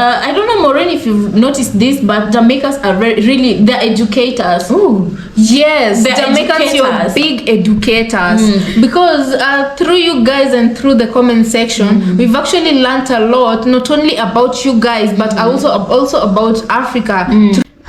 I don't know, Maureen, if you've noticed this, but Jamaicans are really, they're educators. Oh, yes, they're Jamaicans, you're big educators. Because through you guys and through the comment section, we've actually learned a lot, not only about you guys, but also about Africa.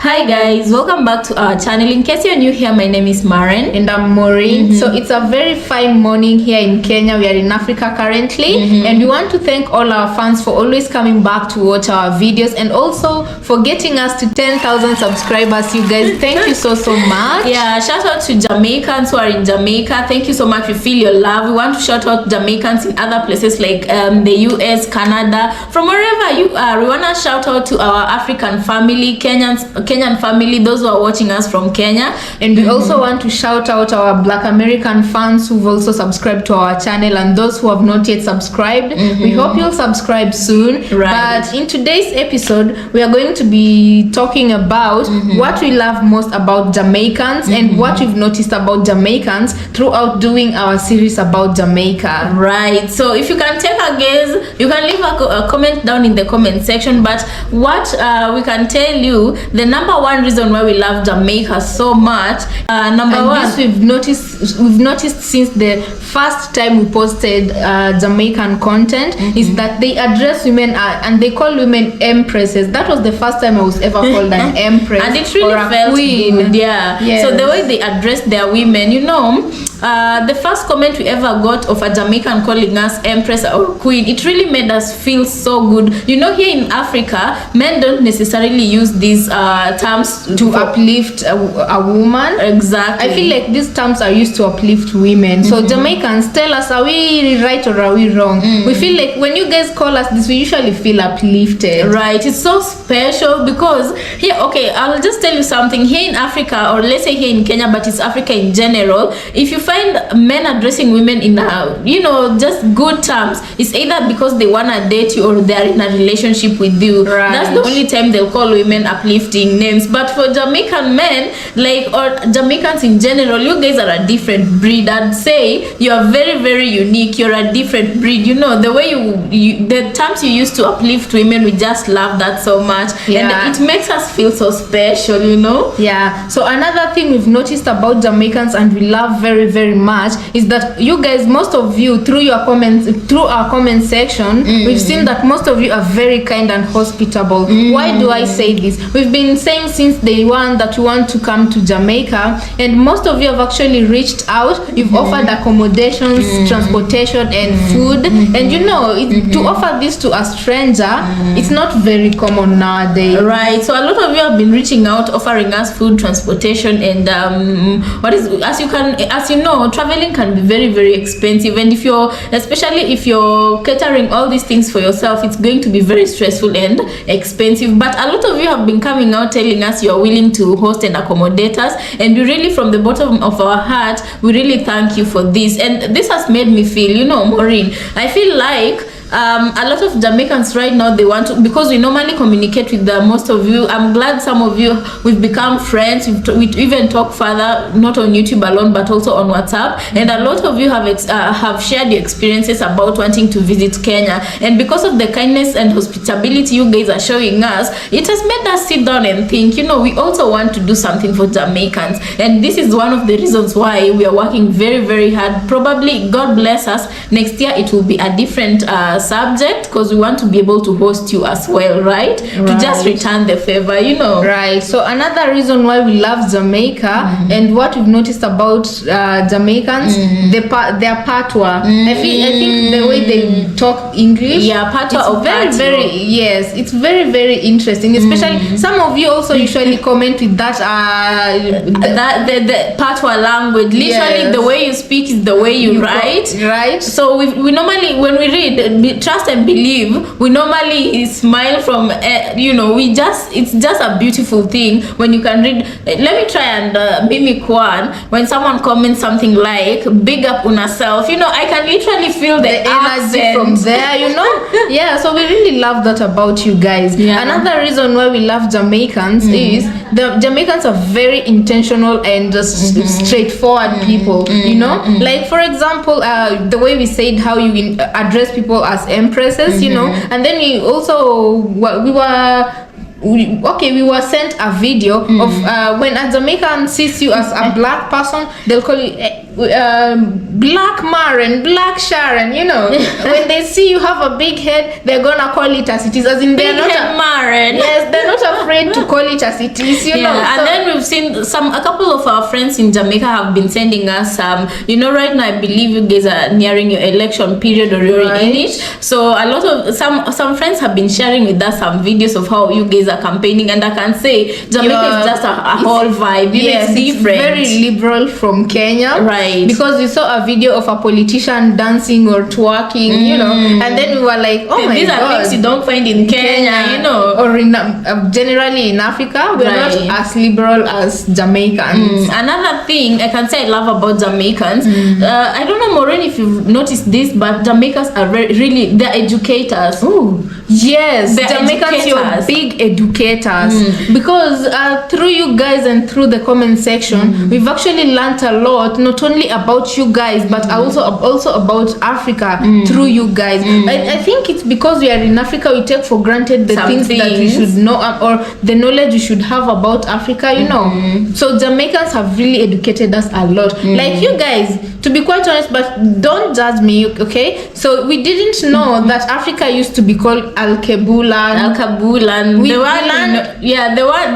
Hi guys, welcome back to our channel. In case you're new here, my name is Maren and I'm Maureen. So it's a very fine morning here in Kenya. We are in Africa currently, and we want to thank all our fans for always coming back to watch our videos and also for getting us to 10,000 subscribers. You guys, thank you so much. Yeah, shout out to Jamaicans who are in Jamaica. Thank you so much. We feel your love. We want to shout out Jamaicans in other places like the US, Canada, from wherever you are. We want to shout out to our African family, Kenyan family, those who are watching us from Kenya. And we also want to shout out our Black American fans who've also subscribed to our channel, and those who have not yet subscribed. We hope you'll subscribe soon. Right. But in today's episode, we are going to be talking about what we love most about Jamaicans and what we've noticed about Jamaicans throughout doing our series about Jamaica. Right. So if you can take a guess, you can leave a comment down in the comment section. But what we can tell you, the number one reason why we love Jamaica so much, number one, this we've noticed since the first time we posted Jamaican content, is that they address women and they call women empresses. That was the first time I was ever called an empress, and it really or a felt queen. Good. Yeah. Yes. So the way they address their women, you know, the first comment we ever got of a Jamaican calling us empress or queen, it really made us feel so good. You know, here in Africa, men don't necessarily use these terms to uplift a woman. Exactly. I feel like these terms are used to uplift women. So Jamaicans, tell us, are we right or are we wrong? We feel like when you guys call us this, we usually feel uplifted. Right. It's so special because here, okay, I'll just tell you something. Here in Africa, or let's say here in Kenya, but it's Africa in general, if you find men addressing women in just good terms, it's either because they want to date you or they're in a relationship with you. Right. That's the only time they'll call women uplifting names. But for Jamaican men, or Jamaicans in general, you guys are a different breed. I'd say you are very, very unique. You're a different breed. You know, the way you the terms you use to uplift women, we just love that so much. Yeah. And it makes us feel so special, you know. Yeah. So another thing we've noticed about Jamaicans and we love very, very much is that you guys, most of you, through our comment section, we've seen that most of you are very kind and hospitable. Why do I say this? We've been saying since day one that you want to come to Jamaica, and most of you have actually reached out. You've offered accommodations, transportation, and food. And you know, to offer this to a stranger, it's not very common nowadays. Right. So a lot of you have been reaching out, offering us food, transportation, and as you know, traveling can be very, very expensive. And especially if you're catering all these things for yourself, it's going to be very stressful and expensive. But a lot of you have been coming out telling us you're willing to host and accommodate us, and we really, from the bottom of our heart, we really thank you for this. And this has made me feel, you know, Maureen, I feel like a lot of Jamaicans right now, they want to, because we normally communicate with most of you. I'm glad some of you, we've become friends. We even talk further, not on YouTube alone, but also on WhatsApp. And a lot of you have shared your experiences about wanting to visit Kenya. And because of the kindness and hospitality you guys are showing us, it has made us sit down and think, you know, we also want to do something for Jamaicans. And this is one of the reasons why we are working very, very hard. Probably, God bless us, next year it will be a different subject, because we want to be able to host you as well, right? To just return the favor, you know. Right. So another reason why we love Jamaica and what we've noticed about Jamaicans, their patois. I think the way they talk English, patois, it's very, it's very, very interesting. Especially some of you also usually comment with that the patois language. Literally, the way you speak is the way you write. Right. So we normally, when we read, trust and believe, we normally smile from it's just a beautiful thing when you can read. Let me try and mimic one. When someone comments something like big up on yourself, you know, I can literally feel the energy from there, you know. Yeah, so we really love that about you guys. Another reason why we love Jamaicans is the Jamaicans are very intentional and straightforward people, you know. Like, for example, the way we said how you address people as as empresses, you know. And then we were sent a video of when a Jamaican sees you as a black person, they'll call you Black Maren, Black Sharon, you know. When they see you have a big head, they're gonna call it as it is, as in they're not Maren. Yes, they're not afraid to call it as it is, you know. And then we've seen a couple of our friends in Jamaica have been sending us you know, right now I believe you guys are nearing your election period or you're in it. So a lot of some friends have been sharing with us some videos of how you guys are campaigning, and I can say Jamaica is just a whole vibe. Yes, it's different. It's very liberal from Kenya, right? Because we saw a video of a politician dancing or twerking, you know, and then we were like, oh my these god, are things you don't find in Kenya, you know, or in generally in Africa. We're not as liberal as Jamaicans. Another thing I can say I love about Jamaicans, I don't know, Maureen, if you've noticed this, but Jamaicans are really, they're educators. Ooh, yes, they're Jamaicans, you're big educators, because through you guys and through the comment section, we've actually learned a lot, not only about you guys, but also about Africa through you guys. I think it's because we are in Africa, we take for granted the things that we should know, or the knowledge we should have about Africa, you know. So Jamaicans have really educated us a lot. Like you guys, to be quite honest, but don't judge me, okay? So we didn't know that Africa used to be called Alkebulan.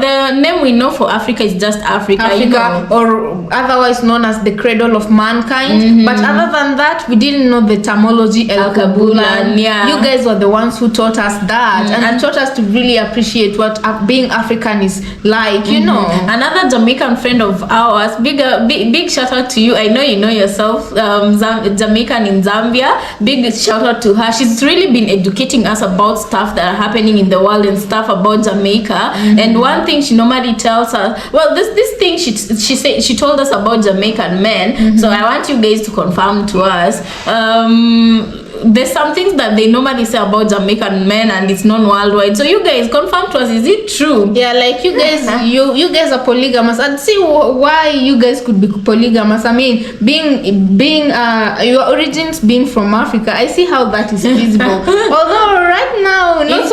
The name we know for Africa is just Africa, you know? Or otherwise known as the cradle of mankind. But other than that, we didn't know the terminology Alkebulan. Yeah. You guys were the ones who taught us that, and taught us to really appreciate what being African is like, you know. Another Jamaican friend of ours, big shout out to you. I know you know yourself, Jamaican in Zambia. Big shout out to her. She's really been educating us about stuff that are happening in the world and stuff about Jamaica. And one thing she normally tells us, well, this thing she told us about Jamaican men. So I want you guys to confirm to us. There's some things that they normally say about Jamaican men, and it's known worldwide. So you guys confirm to us, is it true? Yeah, like you guys, you guys are polygamous. I'd see why you guys could be polygamous. I mean, being your origins being from Africa, I see how that is feasible. Although right now, not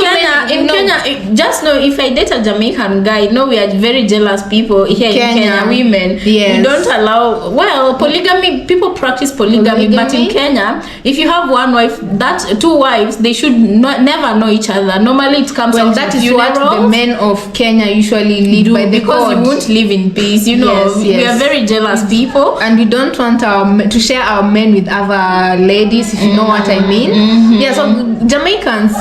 in Kenya, just know if I date a Jamaican guy, no, we are very jealous people here in Kenya. Women, we don't allow. Well, polygamy, people practice polygamy, but in Kenya, if you have one wife, that two wives, they should never know each other. Normally it comes out that is what the men of Kenya usually live by, because we won't live in peace, you know. We are very jealous people, and we don't want to share our men with other ladies, if you know what I mean. Yeah, so Jamaicans,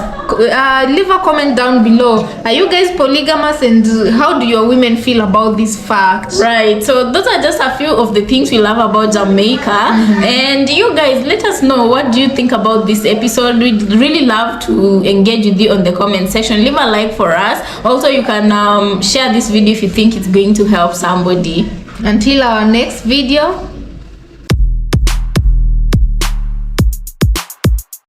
leave a comment down below. Are you guys polygamous, and how do your women feel about this fact? Right, so those are just a few of the things we love about Jamaica. And you guys, let us know, what do you think about this episode? We'd really love to engage with you on the comment section. Leave a like for us. Also, you can share this video if you think it's going to help somebody. Until our next video,